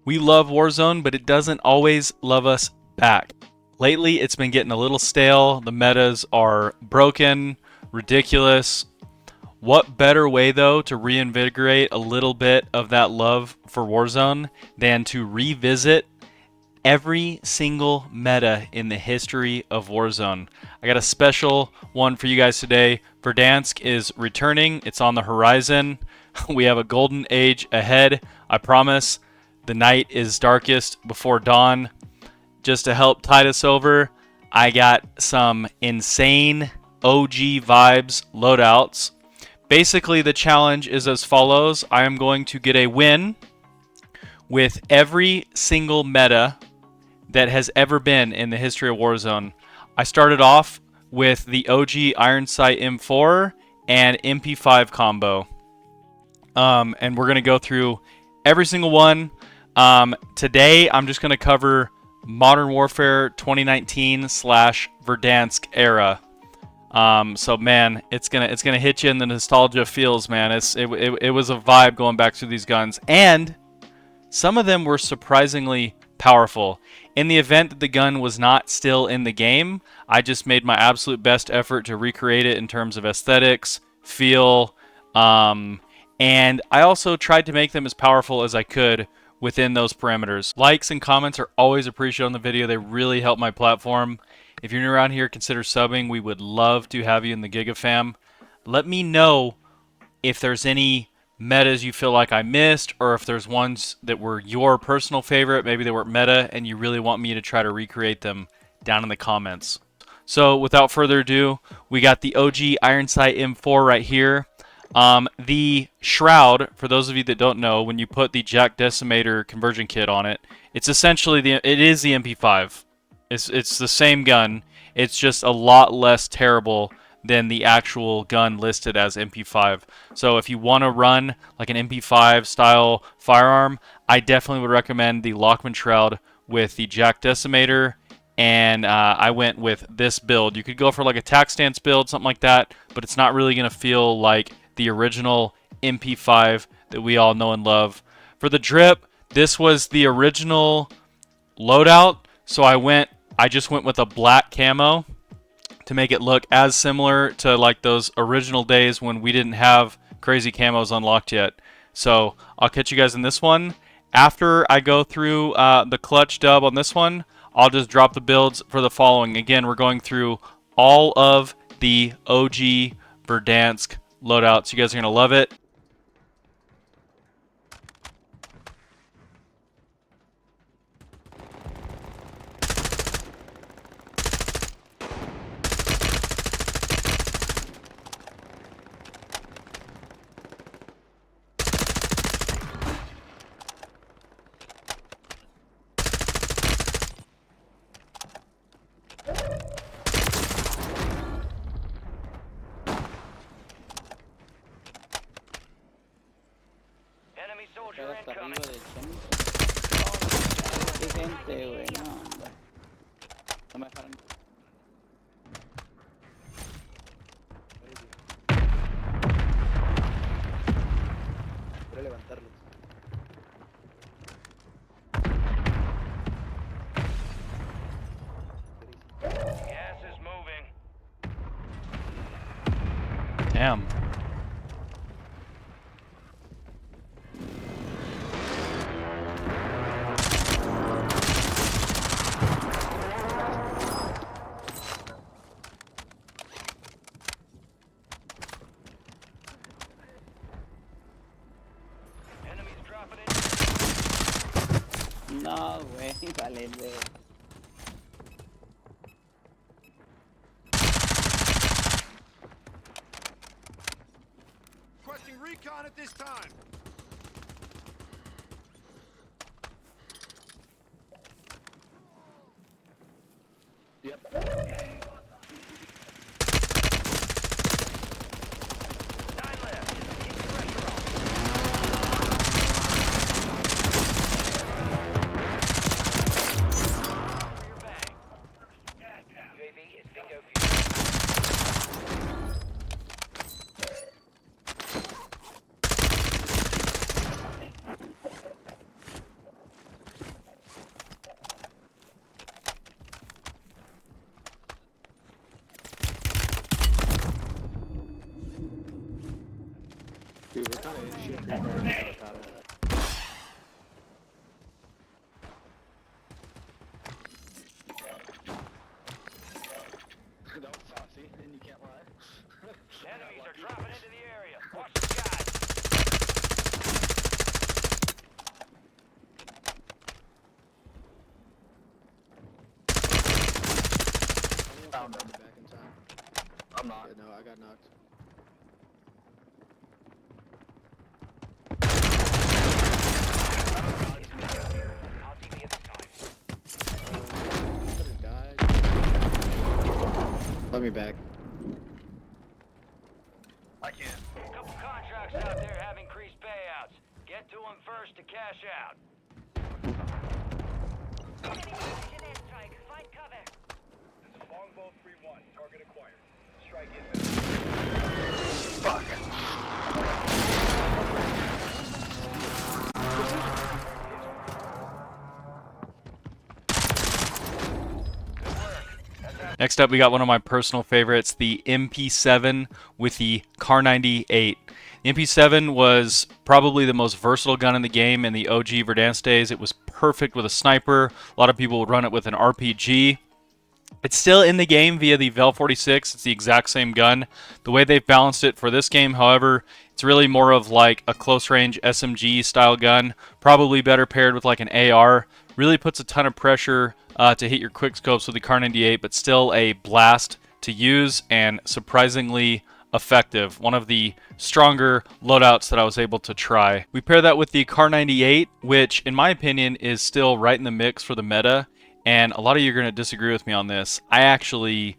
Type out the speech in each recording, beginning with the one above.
We love Warzone, but it doesn't always love us back. Lately, it's been getting a little stale. The metas are broken, ridiculous. What better way, though, to reinvigorate a little bit of that love for Warzone than to revisit every single meta in the history of Warzone? I got a special one for you guys today. Verdansk is returning. It's on the horizon. We have a golden age ahead. I promise. The night is darkest before dawn. Just to help tide us over, I got some insane OG vibes loadouts. Basically, the challenge is as follows. I am going to get a win with every single meta that has ever been in the history of Warzone. I started off with the OG Iron Sight M4 and MP5 combo. And we're going to go through every single one. Today, I'm just going to cover Modern Warfare 2019 / Verdansk era. So man, it's gonna hit you in the nostalgia feels, man. It was a vibe going back through these guns, and some of them were surprisingly powerful. In the event that the gun was not still in the game, I just made my absolute best effort to recreate it in terms of aesthetics, feel, and I also tried to make them as powerful as I could within those parameters. Likes and comments are always appreciated on the video. They really help my platform. If you're new around here, consider subbing. We would love to have you in the Giga fam. Let me know if there's any metas you feel like I missed, or if there's ones that were your personal favorite, maybe they weren't meta, and you really want me to try to recreate them down in the comments. So without further ado, we got the OG Iron Sight M4 right here. The shroud, for those of you that don't know, when you put the Jack Decimator conversion kit on it, it's essentially it is the MP5. It's the same gun. It's just a lot less terrible than the actual gun listed as MP5. So if you want to run like an MP5 style firearm, I definitely would recommend the Lockman Shroud with the Jack Decimator. And I went with this build. You could go for like a tac stance build, something like that, but it's not really going to feel like the original MP5 that we all know and love. For the drip, this was the original loadout, so I just went with a black camo to make it look as similar to like those original days when we didn't have crazy camos unlocked yet. So I'll catch you guys in this one. After I go through the clutch dub on this one, I'll just drop the builds for the following. Again, we're going through all of the OG Verdansk loadouts. You guys are going to love it. Hasta arriba del centro. Qué gente, güey, no, hombre. No me dejaron. Voy a levantarlos. Gas is moving. Damn. No, güey, vale, güey. Requesting recon at this time. Yep. I got knocked. Could've died. Let me back. I can. A couple contracts out there have increased payouts. Get to them first to cash out. Enemy precision airstrike. Find cover. This is Longbow 3-1. Target acquired. Strike inbound. Fuck. Next up, we got one of my personal favorites, the MP5 with the KAR98. The MP5 was probably the most versatile gun in the game in the OG Verdansk days. It was perfect with a sniper. A lot of people would run it with an RPG. It's still in the game via the Vel 46. It's the exact same gun. The way they've balanced it for this game, however, it's really more of like a close-range SMG style gun. Probably better paired with like an AR. Really puts a ton of pressure to hit your quickscopes with the KAR98, but still a blast to use and surprisingly effective. One of the stronger loadouts that I was able to try. We pair that with the KAR98, which in my opinion is still right in the mix for the meta. And a lot of you are going to disagree with me on this. I actually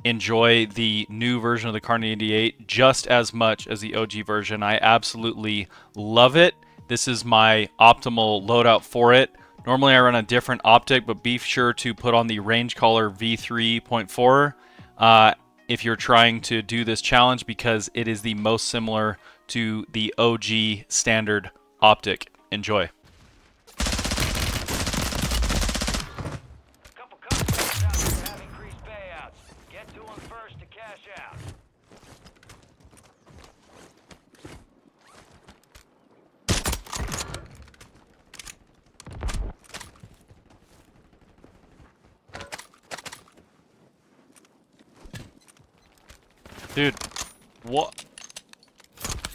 enjoy the new version of the KAR98 just as much as the OG version. I absolutely love it. This is my optimal loadout for it. Normally I run a different optic, but be sure to put on the range collar V3.4 if you're trying to do this challenge, because it is the most similar to the OG standard optic. Enjoy. Dude, what?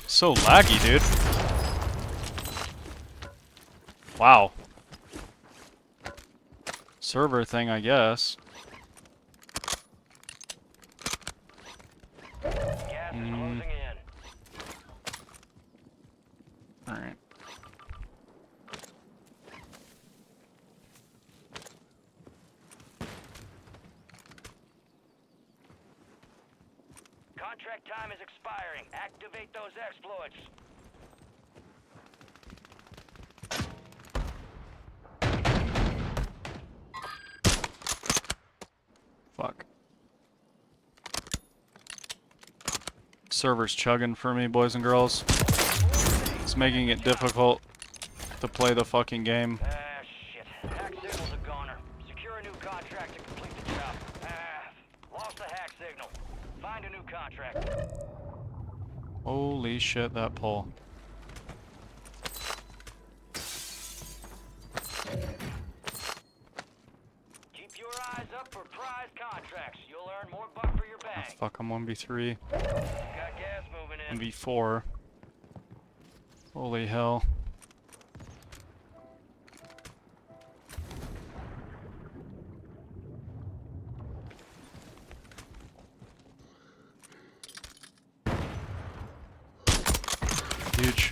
So laggy, dude. Wow. Server thing, I guess. Gas is closing in. Alright. Contract time is expiring. Activate those exploits. Fuck. Server's chugging for me, boys and girls. It's making it difficult to play the fucking game. Shit. Hack signal's a goner. Secure a new contract to complete the job. Lost the hack signal. Find a new contract. Holy shit, that pull. Keep your eyes up for prize contracts. You'll earn more buck for your Oh, bang. fuck, I'm 1v3. Got gas moving in. 1v4. Holy hell. Huge.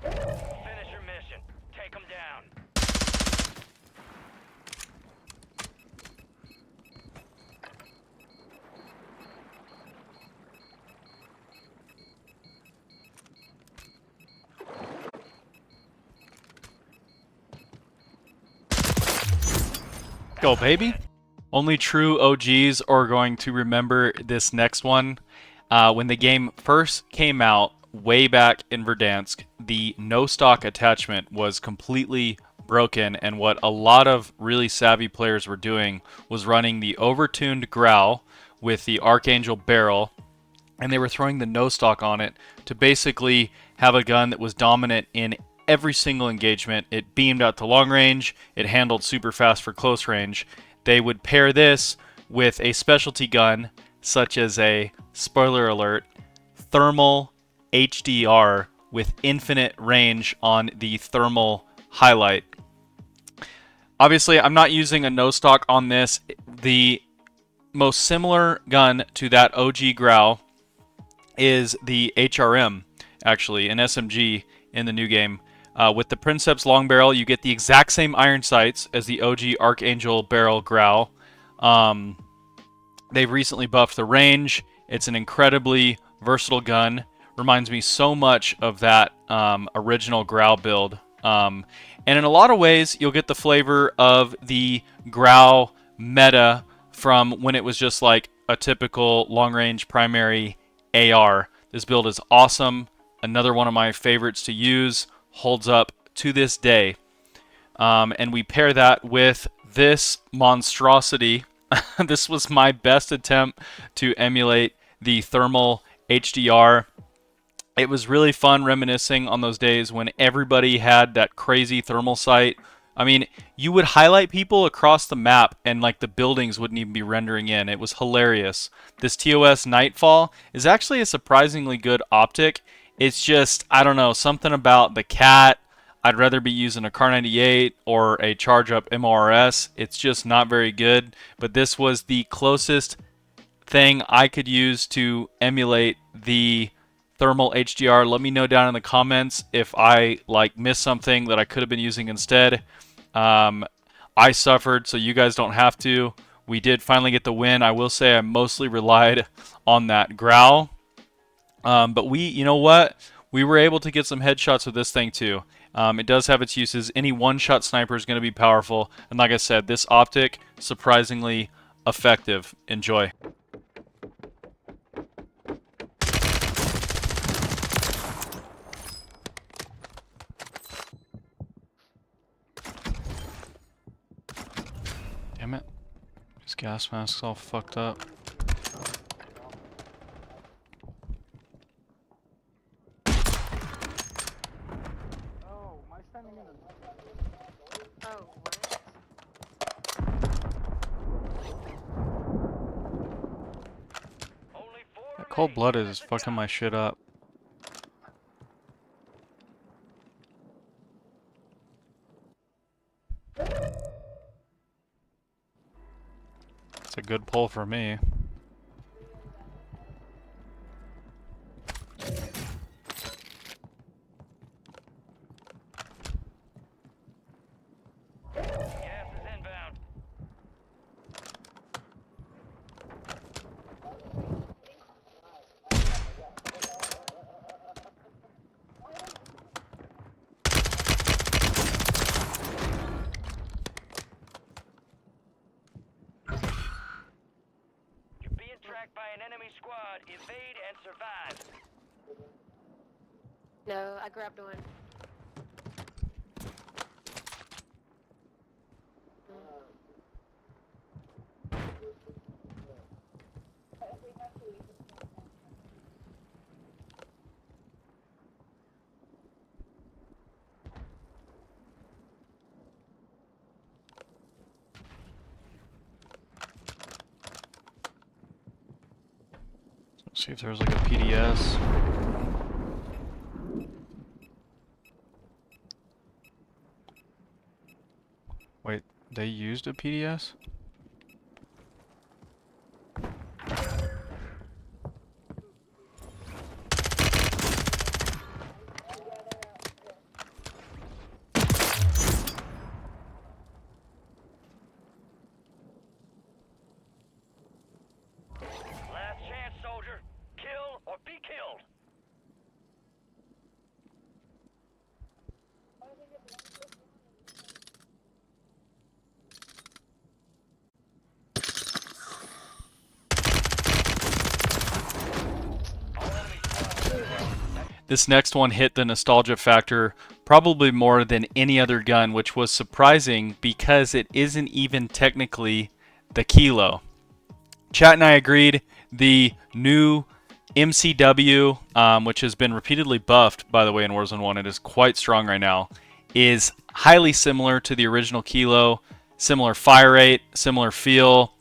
Finish your mission. Take them down. Go, baby. Only true OGs are going to remember this next one. When the game first came out, way back in Verdansk, the no stock attachment was completely broken, and what a lot of really savvy players were doing was running the overtuned GRAU with the Archangel barrel, and they were throwing the no stock on it to basically have a gun that was dominant in every single engagement. It beamed out to long range, it handled super fast for close range. They would pair this with a specialty gun such as a, spoiler alert, thermal HDR with infinite range on the thermal highlight. Obviously, I'm not using a no stock on this. The most similar gun to that OG GRAU is the HRM, actually, an SMG in the new game. With the Princeps long barrel, you get the exact same iron sights as the OG Archangel barrel GRAU. They've recently buffed the range. It's an incredibly versatile gun. Reminds me so much of that original GRAU build. And in a lot of ways, you'll get the flavor of the GRAU meta from when it was just like a typical long-range primary AR. This build is awesome. Another one of my favorites to use. Holds up to this day. And we pair that with this monstrosity. This was my best attempt to emulate the thermal HDR. It was really fun reminiscing on those days when everybody had that crazy thermal sight. I mean, you would highlight people across the map and like the buildings wouldn't even be rendering in. It was hilarious. This TOS Nightfall is actually a surprisingly good optic. It's just, I don't know, something about the cat. I'd rather be using a KAR98 or a charge up MORS. It's just not very good. But this was the closest thing I could use to emulate the thermal HDR. Let me know down in the comments if I like missed something that I could have been using instead. I suffered, so you guys don't have to. We did finally get the win. I will say I mostly relied on that GRAU. But you know what? We were able to get some headshots with this thing too. It does have its uses. Any one-shot sniper is going to be powerful. And like I said, this optic, surprisingly effective. Enjoy. Damn it. This gas mask's all fucked up. Oh, what? Only 4 That cold-blooded is fucking my shit up. It's a good pull for me. Gas is inbound. You're being tracked by an enemy squad. Evade and survive. No, I grabbed one. See if there's like a PDS. Wait, they used a PDS? Last chance, soldier. Kill or be killed. This next one hit the nostalgia factor probably more than any other gun, which was surprising because it isn't even technically the Kilo. Chat and I agreed the new MCW, which has been repeatedly buffed, by the way, in Warzone 1, it is quite strong right now, is highly similar to the original Kilo. Similar fire rate, similar feel,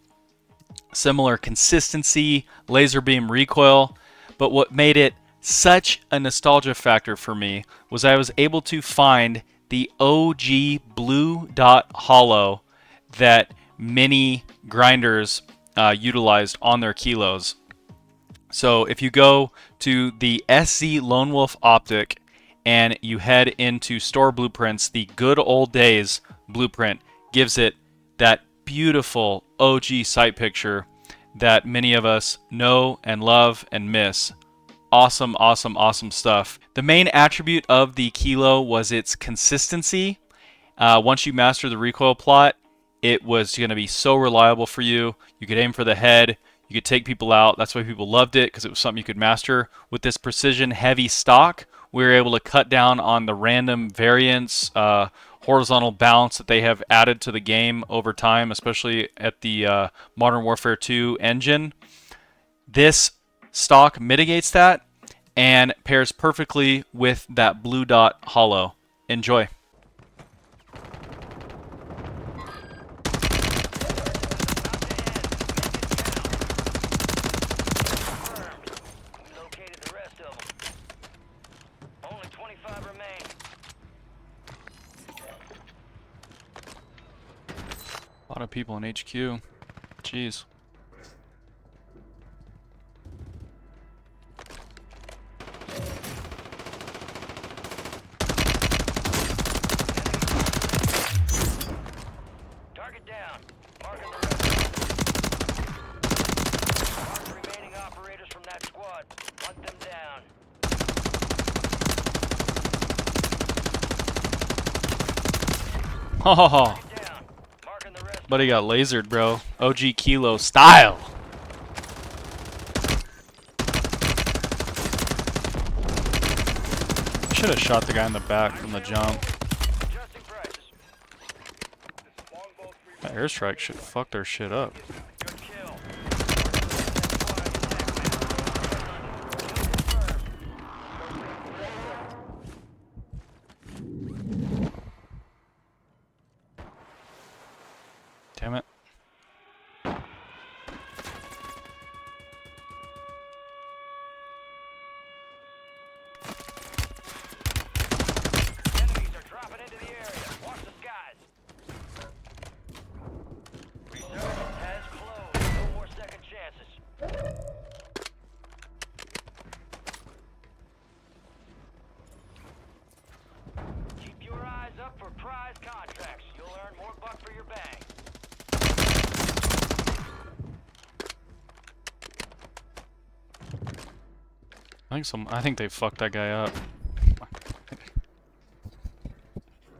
similar consistency, laser beam recoil. But what made it such a nostalgia factor for me was I was able to find the OG blue dot hollow that many grinders utilized on their Kilos. So if you go to the SZ Lone Wolf optic and you head into store blueprints, the good old days blueprint gives it that beautiful OG sight picture that many of us know and love and miss. Awesome, awesome, awesome stuff. The main attribute of the Kilo was its consistency. Once you master the recoil plot, it was going to be so reliable for you. You could aim for the head. You could take people out. That's why people loved it, because it was something you could master. With this precision heavy stock, we were able to cut down on the random variance, horizontal bounce that they have added to the game over time, especially at the Modern Warfare 2 engine. This stock mitigates that and pairs perfectly with that blue dot hollow. Enjoy. A lot of people in HQ. Jeez. Target down. Marking the rest. Mark the remaining operators from that squad. Hunt them down. Oh, buddy got lasered, bro. OG Kilo style. I should have shot the guy in the back from the jump. That airstrike should fuck their shit up. Damn it. Enemies are dropping into the area. Watch the skies. Resurgence has closed. No more second chances. Keep your eyes up for prize contracts. You'll earn more buck for your bang. I think they fucked that guy up.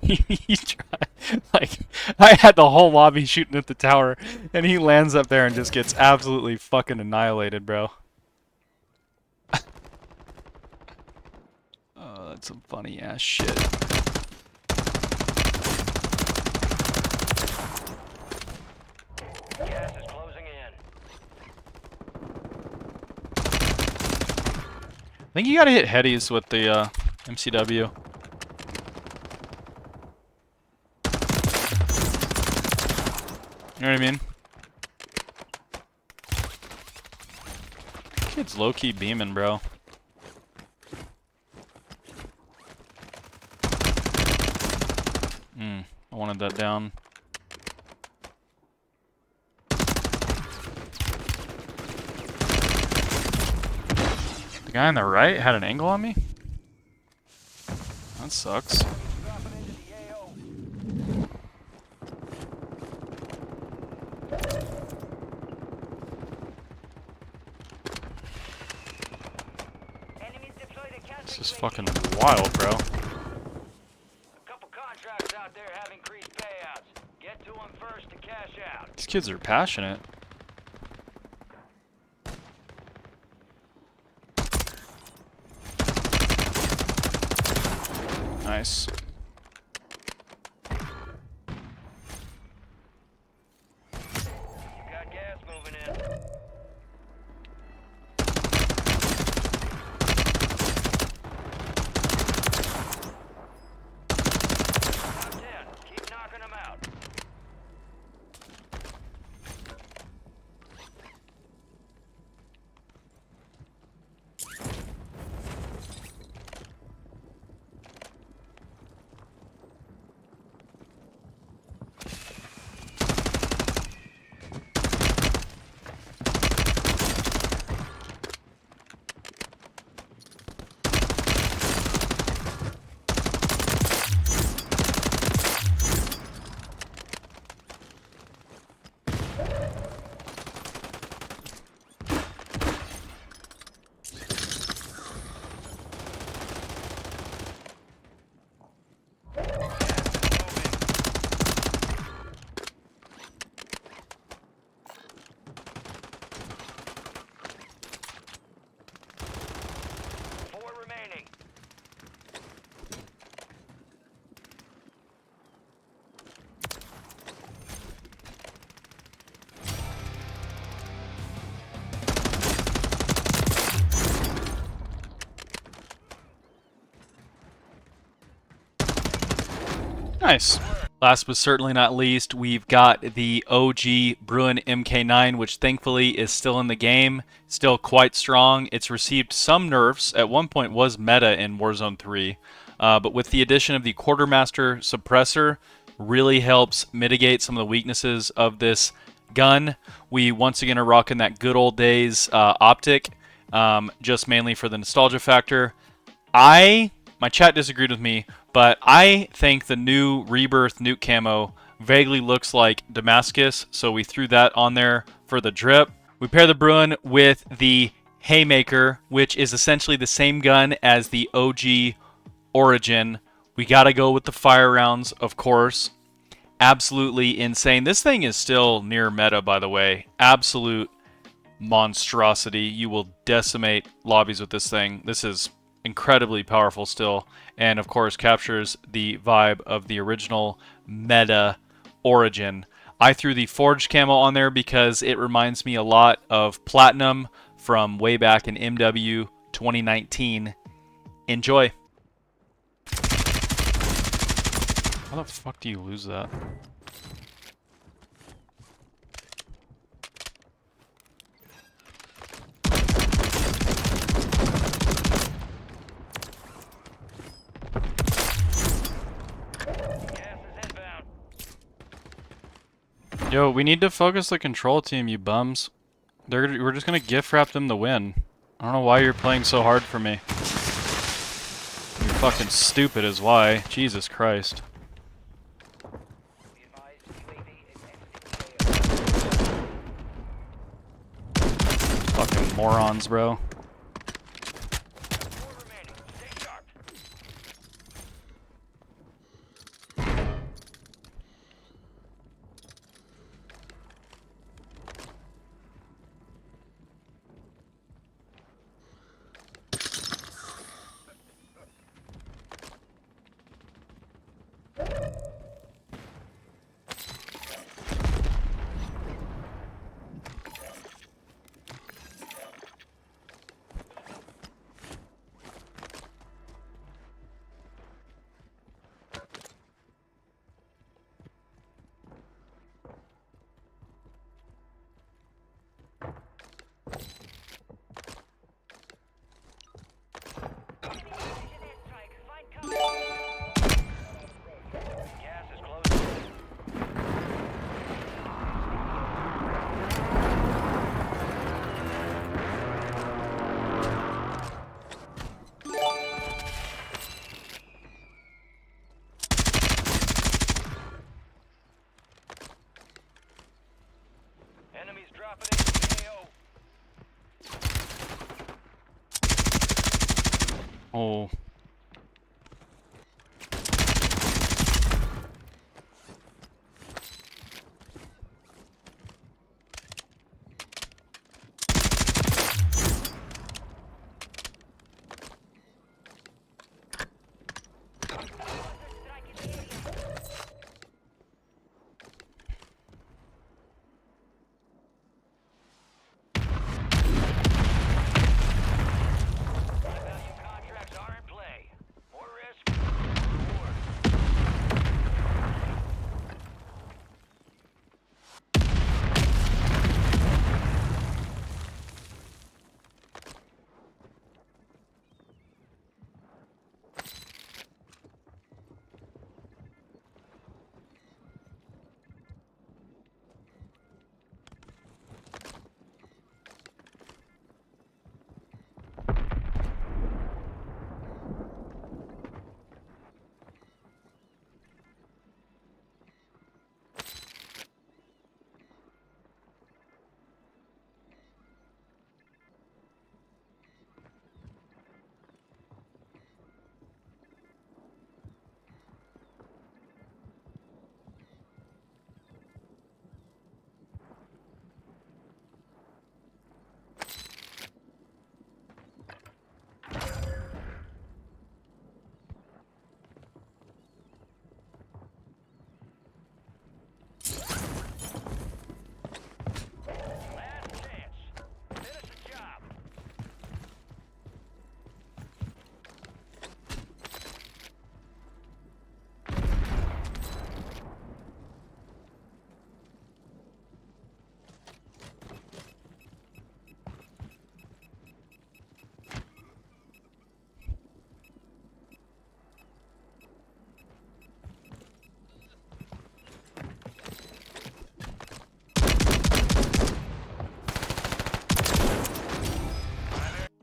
He tried, like, I had the whole lobby shooting at the tower, and he lands up there and just gets absolutely fucking annihilated, bro. Oh, that's some funny ass shit. Gas is closing in. I think you gotta hit headies with the MCW. You know what I mean? Kid's low-key beaming, bro. I wanted that down. The guy on the right had an angle on me? That sucks. This is fucking wild, bro. A couple contracts out there have increased payouts. Get to them first to cash out. These kids are passionate. Nice. Got gas moving in. Top 10. Keep knocking them out. Nice. Last but certainly not least, we've got the OG Bruen MK9, which thankfully is still in the game, still quite strong. It's received some nerfs. At one point was meta in Warzone 3, but with the addition of the Quartermaster suppressor, really helps mitigate some of the weaknesses of this gun. We once again are rocking that good old days optic, just mainly for the nostalgia factor. My chat disagreed with me, but I think the new Rebirth nuke camo vaguely looks like Damascus, so we threw that on there for the drip. We pair the Bruen with the Haymaker, which is essentially the same gun as the OG Origin. We gotta go with the fire rounds, of course. Absolutely insane. This thing is still near meta, by the way. Absolute monstrosity. You will decimate lobbies with this thing. This is incredibly powerful still, and of course captures the vibe of the original meta Origin. I threw the forged camo on there because it reminds me a lot of Platinum from way back in MW 2019. Enjoy. How the fuck do you lose that? Yo, we need to focus the control team, you bums. We're just gonna gift wrap them the win. I don't know why you're playing so hard for me. You're fucking stupid is why. Jesus Christ. Fucking morons, bro. Enemies dropping into the AO. Oh.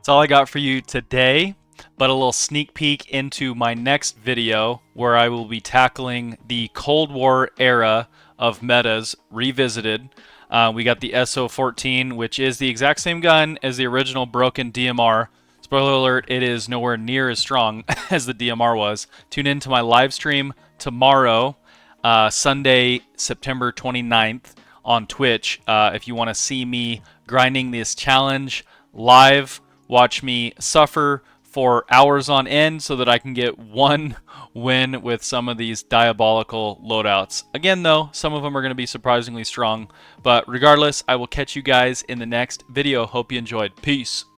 That's all I got for you today, but a little sneak peek into my next video where I will be tackling the Cold War era of metas revisited. We got the SO14, which is the exact same gun as the original broken DMR. Spoiler alert, it is nowhere near as strong as the DMR was. Tune in to my live stream tomorrow, Sunday, September 29th on Twitch. If you want to see me grinding this challenge live, watch me suffer for hours on end so that I can get one win with some of these diabolical loadouts. Again though, some of them are going to be surprisingly strong, but regardless, I will catch you guys in the next video. Hope you enjoyed. Peace.